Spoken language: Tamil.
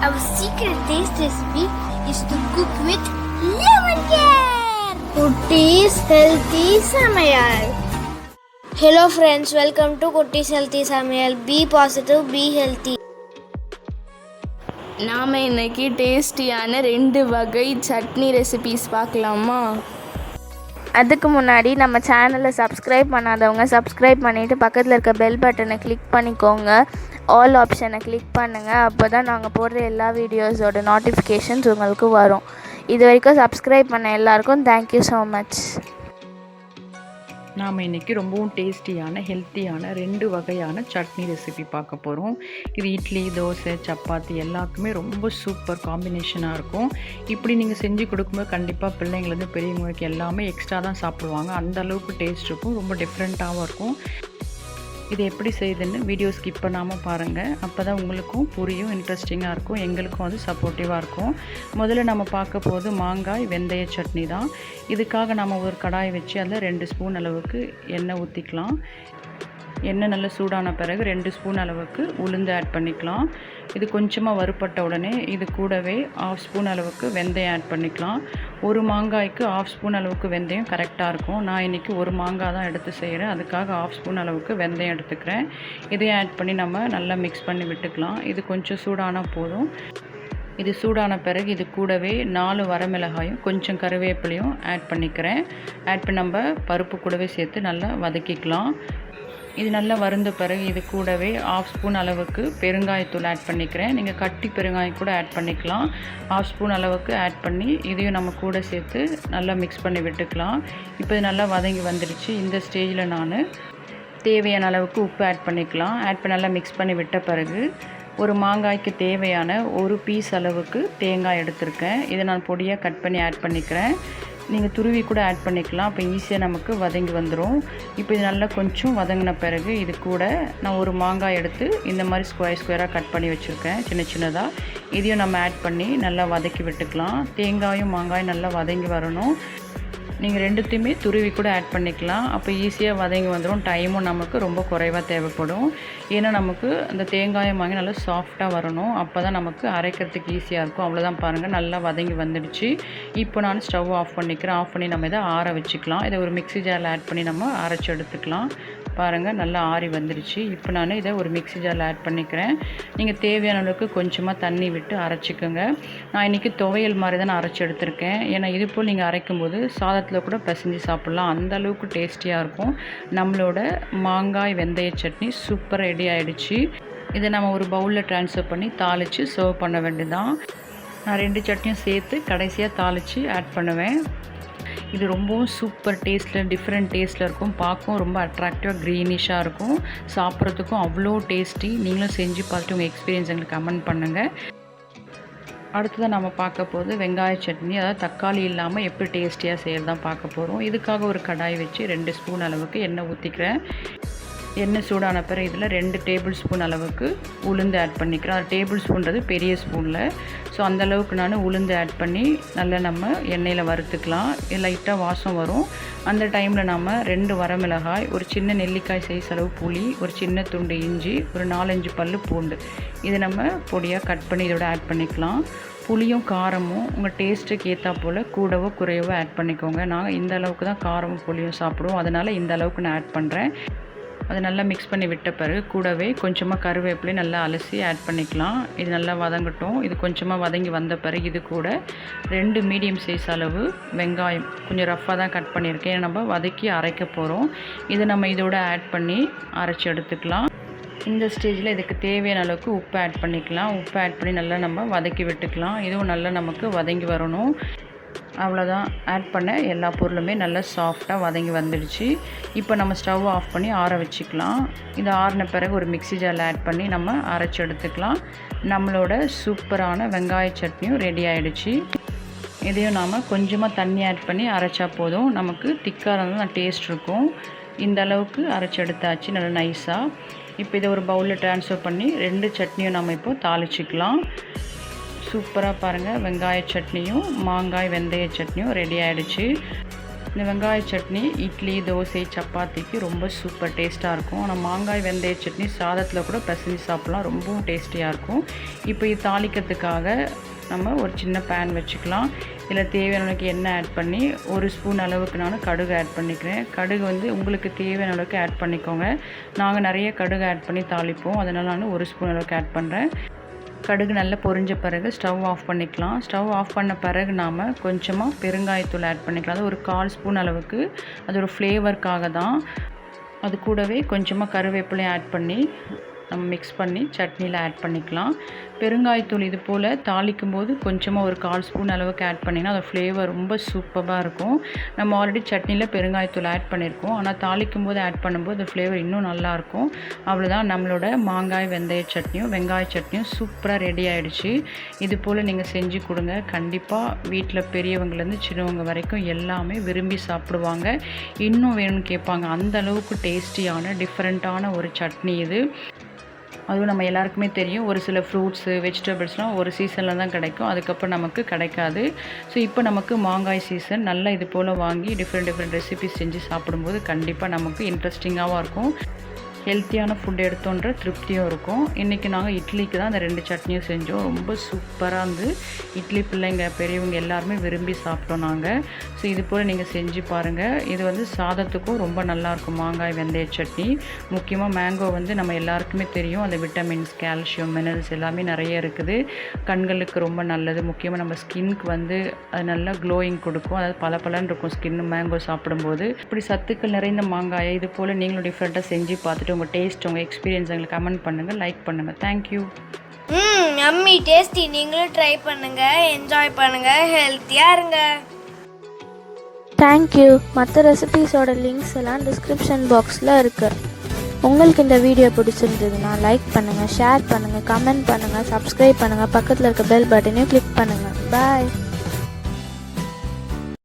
Our secret taste recipe is to cook with lemon care. Kutti's Healthy Samayal. Hello friends, welcome to Kutti's Healthy Samayal. Be positive, be healthy. நாம் இன்றைக்கி டேஸ்டியான 2 வகை சட்னி ரெசிபீஸ் பார்க்கலாமா? அதுக்கு முன்னாடி நம்ம சேனலை சப்ஸ்கிரைப் பண்ணாதவங்க சப்ஸ்கிரைப் பண்ணிவிட்டு பக்கத்தில் இருக்க பெல் பட்டனை கிளிக் பண்ணிக்கோங்க. ஆல் ஆப்ஷனை கிளிக் பண்ணுங்கள். அப்போ தான் நாங்கள் போடுற எல்லா வீடியோஸோட நோட்டிஃபிகேஷன்ஸ் உங்களுக்கு வரும். இது வரைக்கும் சப்ஸ்கிரைப் பண்ண எல்லாருக்கும் தேங்க்யூ ஸோ மச். நாம் இன்றைக்கி ரொம்பவும் டேஸ்டியான ஹெல்த்தியான 2 வகையான சட்னி ரெசிபி பார்க்க போகிறோம். இது இட்லி, தோசை, சப்பாத்தி எல்லாத்துக்குமே ரொம்ப சூப்பர் காம்பினேஷனாக இருக்கும். இப்படி நீங்கள் செஞ்சு கொடுக்கும்போது கண்டிப்பாக பிள்ளைங்கள்லேருந்து பெரியவங்களுக்கு எல்லாமே எக்ஸ்ட்ரா தான் சாப்பிடுவாங்க. அந்த அளவுக்கு டேஸ்ட் இருக்கும், ரொம்ப டிஃப்ரெண்ட்டாகவும் இருக்கும். இது எப்படி செய்யுதுன்னு வீடியோ ஸ்கிப் பண்ணாமல் பாருங்கள். அப்போ தான் உங்களுக்கும் புரியும், இன்ட்ரெஸ்டிங்காக இருக்கும், எங்களுக்கும் அது சப்போர்ட்டிவாக இருக்கும். முதல்ல நம்ம பார்க்க போது மாங்காய் வெந்தய சட்னி தான். இதுக்காக நம்ம ஒரு கடாய் வச்சு அதில் 2 ஸ்பூன் அளவுக்கு எண்ணெய் ஊற்றிக்கலாம். எண்ணெய் நல்லா சூடான பிறகு 2 ஸ்பூன் அளவுக்கு உளுந்து ஆட் பண்ணிக்கலாம். இது கொஞ்சமாக வறுப்பட்ட உடனே இது கூடவே 1/2 ஸ்பூன் அளவுக்கு வெந்தயம் ஆட் பண்ணிக்கலாம். ஒரு மாங்காய்க்கு 1/2 ஸ்பூன் அளவுக்கு வெந்தயம் கரெக்டாக இருக்கும். நான் இன்றைக்கி ஒரு மாங்காய் தான் எடுத்து செய்கிறேன், அதுக்காக 1/2 ஸ்பூன் அளவுக்கு வெந்தயம் எடுத்துக்கிறேன். இதையும் ஆட் பண்ணி நம்ம நல்லா மிக்ஸ் பண்ணி விட்டுக்கலாம். இது கொஞ்சம் சூடான போதும். இது சூடான பிறகு இது கூடவே 4 வரமிளகாயும் கொஞ்சம் கருவேப்பிலையும் ஆட் பண்ணிக்கிறேன். ஆட் பண்ணி நம்ம பருப்பு கூடவே சேர்த்து நல்லா வதக்கிக்கலாம். இது நல்லா வறுந்த பிறகு இது கூடவே 1/2 ஸ்பூன் அளவுக்கு பெருங்காயத்தூள் ஆட் பண்ணிக்கிறேன். நீங்கள் கட்டி பெருங்காயம் கூட ஆட் பண்ணிக்கலாம். 1/2 ஸ்பூன் அளவுக்கு ஆட் பண்ணி இதையும் நம்ம கூட சேர்த்து நல்லா மிக்ஸ் பண்ணி விட்டுக்கலாம். இப்போ இது நல்லா வதங்கி வந்துடுச்சு. இந்த ஸ்டேஜில் நான் தேவையான அளவுக்கு உப்பு ஆட் பண்ணிக்கலாம். ஆட் பண்ணி நல்லா மிக்ஸ் பண்ணி விட்ட பிறகு ஒரு மாங்காய்க்கு தேவையான ஒரு பீஸ் அளவுக்கு தேங்காய் எடுத்திருக்கேன். இதை நான் பொடியாக கட் பண்ணி ஆட் பண்ணிக்கிறேன். நீங்கள் துருவி கூட ஆட் பண்ணிக்கலாம். அப்போ ஈஸியாக நமக்கு வதங்கி வந்துடும். இப்போ இது நல்லா கொஞ்சம் வதங்கின பிறகு இது கூட நான் ஒரு மாங்காய் எடுத்து இந்த மாதிரி ஸ்கொயராக கட் பண்ணி வச்சுருக்கேன், சின்ன சின்னதாக. இதையும் நம்ம ஆட் பண்ணி நல்லா வதக்கி விட்டுக்கலாம். தேங்காயும் மாங்காயும் நல்லா வதங்கி வரணும். நீங்கள் ரெண்டுத்தையுமே துருவி கூட ஆட் பண்ணிக்கலாம். அப்போ ஈஸியாக வதங்கி வந்துடும். டைமும் நமக்கு ரொம்ப குறைவாக தேவைப்படும். ஏன்னா நமக்கு அந்த தேங்காயம் வாங்கி நல்லா சாஃப்டாக வரணும். அப்போ தான் நமக்கு அரைக்கிறதுக்கு ஈஸியாக இருக்கும். அவ்வளோதான், பாருங்கள் நல்லா வதங்கி வந்துடுச்சு. இப்போ நான் ஸ்டவ் ஆஃப் பண்ணிக்கிறேன். ஆஃப் பண்ணி நம்ம இதை ஆற வச்சுக்கலாம். இதை ஒரு மிக்ஸி ஜாரில் ஆட் பண்ணி நம்ம அரைச்சி எடுத்துக்கலாம். பாருங்கள் நல்லா ஆறி வந்துடுச்சு. இப்போ நான் இதை ஒரு மிக்ஸி ஜாரில் ஆட் பண்ணிக்கிறேன். நீங்கள் தேவையான அளவுக்கு கொஞ்சமாக தண்ணி விட்டு அரைச்சிக்கோங்க. நான் இன்றைக்கி துவையல் மாதிரி தான் நான் அரைச்சி எடுத்திருக்கேன். ஏன்னா இது போல் நீங்கள் அரைக்கும்போது சாதத்தில் கூட பிசைஞ்சு சாப்பிட்லாம், அந்த அளவுக்கு டேஸ்டியாக இருக்கும். நம்மளோட மாங்காய் வெந்தய சட்னி சூப்பர் ரெடி ஆகிடுச்சு. இதை நம்ம ஒரு பவுலில் ட்ரான்ஸ்ஃபர் பண்ணி தாளித்து சர்வ் பண்ண வேண்டியதான். நான் 2 சட்னியும் சேர்த்து கடைசியாக தாளித்து ஆட் பண்ணுவேன். இது ரொம்பவும் சூப்பர் டேஸ்ட்டில் டிஃப்ரெண்ட் டேஸ்ட்டில் இருக்கும். பார்க்கவும் ரொம்ப அட்ராக்டிவாக க்ரீனிஷாக இருக்கும். சாப்பிட்றதுக்கும் அவ்வளோ டேஸ்டி. நீங்களும் செஞ்சு பார்த்துட்டு உங்கள் எக்ஸ்பீரியன்ஸ் எங்களுக்கு கமெண்ட் பண்ணுங்கள். அடுத்ததான் நம்ம பார்க்க போது வெங்காய சட்னி, அதாவது தக்காளி இல்லாமல் எப்படி டேஸ்டியாக செய்கிறது தான் பார்க்க போகிறோம். இதுக்காக ஒரு கடாய் வச்சு 2 ஸ்பூன் அளவுக்கு எண்ணெய் ஊற்றிக்கிறேன். எண்ணெய் சூடான பிறகு இதில் 2 டேபிள் ஸ்பூன் அளவுக்கு உளுந்து ஆட் பண்ணிக்கிறேன். அது டேபிள் ஸ்பூன்றது பெரிய ஸ்பூனில். ஸோ அந்தளவுக்கு நான் உளுந்து ஆட் பண்ணி நல்லா நம்ம எண்ணெயில் வறுத்துக்கலாம். லைட்டாக வாசம் வரும். அந்த டைமில் நம்ம 2 வரமிளகாய், ஒரு சின்ன நெல்லிக்காய் சைஸ் அளவு புளி, ஒரு சின்ன துண்டு இஞ்சி, ஒரு 4-5 பல் பூண்டு, இதை நம்ம பொடியாக கட் பண்ணி இதோட ஆட் பண்ணிக்கலாம். புளியும் காரமும் உங்கள் டேஸ்ட்டுக்கு ஏற்றா போல் கூடவோ குறையவோ ஆட் பண்ணிக்கோங்க. நாங்கள் இந்த அளவுக்கு தான் காரமும் புளியும் சாப்பிடுவோம், அதனால் இந்த அளவுக்கு நான் ஆட் பண்ணுறேன். அதை நல்லா மிக்ஸ் பண்ணி விட்ட பிறகு கூடவே கொஞ்சமாக கருவேப்பிலையும் நல்லா அலசி ஆட் பண்ணிக்கலாம். இது நல்லா வதங்கட்டும். இது கொஞ்சமாக வதங்கி வந்த பிறகு இது கூட 2 மீடியம் சைஸ் அளவு வெங்காயம் கொஞ்சம் ரஃப்பாக தான் கட் பண்ணியிருக்கேன். நம்ம வதக்கி அரைக்க போகிறோம். இதை நம்ம இதோட ஆட் பண்ணி அரைச்சி எடுத்துக்கலாம். இந்த ஸ்டேஜில் இதுக்கு தேவையான அளவுக்கு உப்பு ஆட் பண்ணிக்கலாம். உப்பு ஆட் பண்ணி நல்லா நம்ம வதக்கி விட்டுக்கலாம். இதுவும் நல்லா நமக்கு வதங்கி வரணும். அவ்வளோதான், ஆட் பண்ண எல்லா பொருளுமே நல்லா சாஃப்டாக வதங்கி வந்துடுச்சு. இப்போ நம்ம ஸ்டவ் ஆஃப் பண்ணி ஆற வச்சுக்கலாம். இது ஆறின பிறகு ஒரு மிக்ஸி ஜாரில் ஆட் பண்ணி நம்ம அரைச்சி எடுத்துக்கலாம். நம்மளோட சூப்பரான வெங்காய சட்னியும் ரெடி ஆகிடுச்சு. இதையும் நாம் கொஞ்சமாக தண்ணி ஆட் பண்ணி அரைச்சா போதும். நமக்கு திக்காக இருந்தால் டேஸ்ட் இருக்கும். இந்த அளவுக்கு அரைச்சி எடுத்தாச்சு நல்லா நைஸாக. இப்போ இதை ஒரு பவுலில் ட்ரான்ஸ்ஃபர் பண்ணி 2 சட்னியும் நம்ம இப்போது தாளிச்சிக்கலாம். சூப்பராக பாருங்கள், வெங்காய சட்னியும் மாங்காய் வெந்தய சட்னியும் ரெடி ஆகிடுச்சு. இந்த வெங்காய சட்னி இட்லி, தோசை, சப்பாத்திக்கு ரொம்ப சூப்பர் டேஸ்ட்டாக இருக்கும். ஆனால் மாங்காய் வெந்தய சட்னி சாதத்தில் கூட பிசைஞ்சு சாப்பிட்லாம், ரொம்பவும் டேஸ்டியாக இருக்கும். இப்போ இது தாளிக்கிறதுக்காக நம்ம ஒரு சின்ன பேன் வச்சுக்கலாம். இதில் தேவையானவளுக்கு எண்ணெய் ஆட் பண்ணி 1 ஸ்பூன் அளவுக்கு நான் கடுகு ஆட் பண்ணிக்கிறேன். கடுகு வந்து உங்களுக்கு தேவையான அளவுக்கு ஆட் பண்ணிக்கோங்க. நாங்கள் நிறைய கடுகு ஆட் பண்ணி தாளிப்போம், அதனால் நான் 1 ஸ்பூன் அளவுக்கு ஆட் பண்ணுறேன். கடுகு நல்லா பொரிஞ்ச பிறகு ஸ்டவ் ஆஃப் பண்ணிக்கலாம். ஸ்டவ் ஆஃப் பண்ண பிறகு நாம் கொஞ்சமாக பெருங்காயத்தூள் ஆட் பண்ணிக்கலாம். அது ஒரு 1/4 ஸ்பூன் அளவுக்கு, அது ஒரு ஃப்ளேவருக்காக தான். அது கூடவே கொஞ்சமாக கருவேப்பிலையும் ஆட் பண்ணி நம்ம மிக்ஸ் பண்ணி சட்னியில் ஆட் பண்ணிக்கலாம். பெருங்காயத்தூள் இது போல் தாளிக்கும் போது கொஞ்சமாக ஒரு 1/4 ஸ்பூன் அளவுக்கு ஆட் பண்ணிங்கன்னா அது ஃப்ளேவர் ரொம்ப சூப்பராக இருக்கும். நம்ம ஆல்ரெடி சட்னியில் பெருங்காயத்தூள் ஆட் பண்ணியிருக்கோம், ஆனால் தாளிக்கும் போது ஆட் பண்ணும்போது அது ஃப்ளேவர் இன்னும் நல்லாயிருக்கும். அவ்வளோதான், நம்மளோட மாங்காய் வெந்தய சட்னியும் வெங்காய சட்னியும் சூப்பராக ரெடி ஆகிடுச்சு. இது போல் நீங்கள் செஞ்சு கொடுங்க. கண்டிப்பாக வீட்டில் பெரியவங்கலேருந்து சின்னவங்க வரைக்கும் எல்லாமே விரும்பி சாப்பிடுவாங்க. இன்னும் வேணும்னு கேட்பாங்க. அந்த அளவுக்கு டேஸ்டியான டிஃப்ரெண்ட்டான ஒரு சட்னி இது. அதுவும் நம்ம எல்லாருக்குமே தெரியும், ஒரு சில ஃப்ரூட்ஸு வெஜிடபிள்ஸ்லாம் ஒரு சீசனில் தான் கிடைக்கும், அதுக்கப்புறம் நமக்கு கிடைக்காது. ஸோ இப்போ நமக்கு மாங்காய் சீசன். நல்லா இது போல் வாங்கி டிஃப்ரெண்ட் ரெசிபிஸ் செஞ்சு சாப்பிடும்போது கண்டிப்பாக நமக்கு இன்ட்ரெஸ்டிங்காகவும் இருக்கும், ஹெல்த்தியான ஃபுட் எடுத்தோன்ற திருப்தியும் இருக்கும். இன்றைக்கி நாங்கள் இட்லிக்கு தான் அந்த 2 சட்னியும் செஞ்சோம். ரொம்ப சூப்பராக இருந்து இட்லி பிள்ளைங்க பெரியவங்க எல்லாருமே விரும்பி சாப்பிட்டோம் நாங்கள். ஸோ இது போல் நீங்கள் செஞ்சு பாருங்கள். இது வந்து சாதத்துக்கும் ரொம்ப நல்லாயிருக்கும் மாங்காய் வெந்தய சட்னி. முக்கியமாக மேங்கோ வந்து நம்ம எல்லாருக்குமே தெரியும், அந்த விட்டமின்ஸ், கால்சியம், மினரல்ஸ் எல்லாமே நிறைய இருக்குது. கண்களுக்கு ரொம்ப நல்லது. முக்கியமாக நம்ம ஸ்கின்க்கு வந்து அது நல்லா க்ளோயிங் கொடுக்கும், அதாவது பளபளன்னு இருக்கும் ஸ்கின்னு மேங்கோ சாப்பிடும்போது. இப்படி சத்துக்கள் நிறைந்த மாங்காயை இது போல் நீங்களும் டிஃப்ரெண்ட்டாக செஞ்சு பார்த்துட்டு உங்கள் டேஸ்ட், உங்கள் எக்ஸ்பீரியன்ஸ் எங்களுக்கு கமெண்ட் பண்ணுங்கள், லைக் பண்ணுங்கள். தேங்க்யூ. அம்மி டேஸ்டி, நீங்களும் ட்ரை பண்ணுங்கள், என்ஜாய் பண்ணுங்கள், ஹெல்த்தியாக இருங்க. தேங்க்யூ. மற்ற ரெசிபீஸோட லிங்க்ஸ் எல்லாம் டிஸ்கிரிப்ஷன் பாக்ஸில் இருக்குது. உங்களுக்கு இந்த வீடியோ பிடிச்சிருந்ததுன்னா லைக் பண்ணுங்கள், ஷேர் பண்ணுங்கள், கமெண்ட் பண்ணுங்கள், சப்ஸ்கிரைப் பண்ணுங்கள், பக்கத்தில் இருக்க பெல் பட்டனையும் கிளிக் பண்ணுங்கள். பாய்.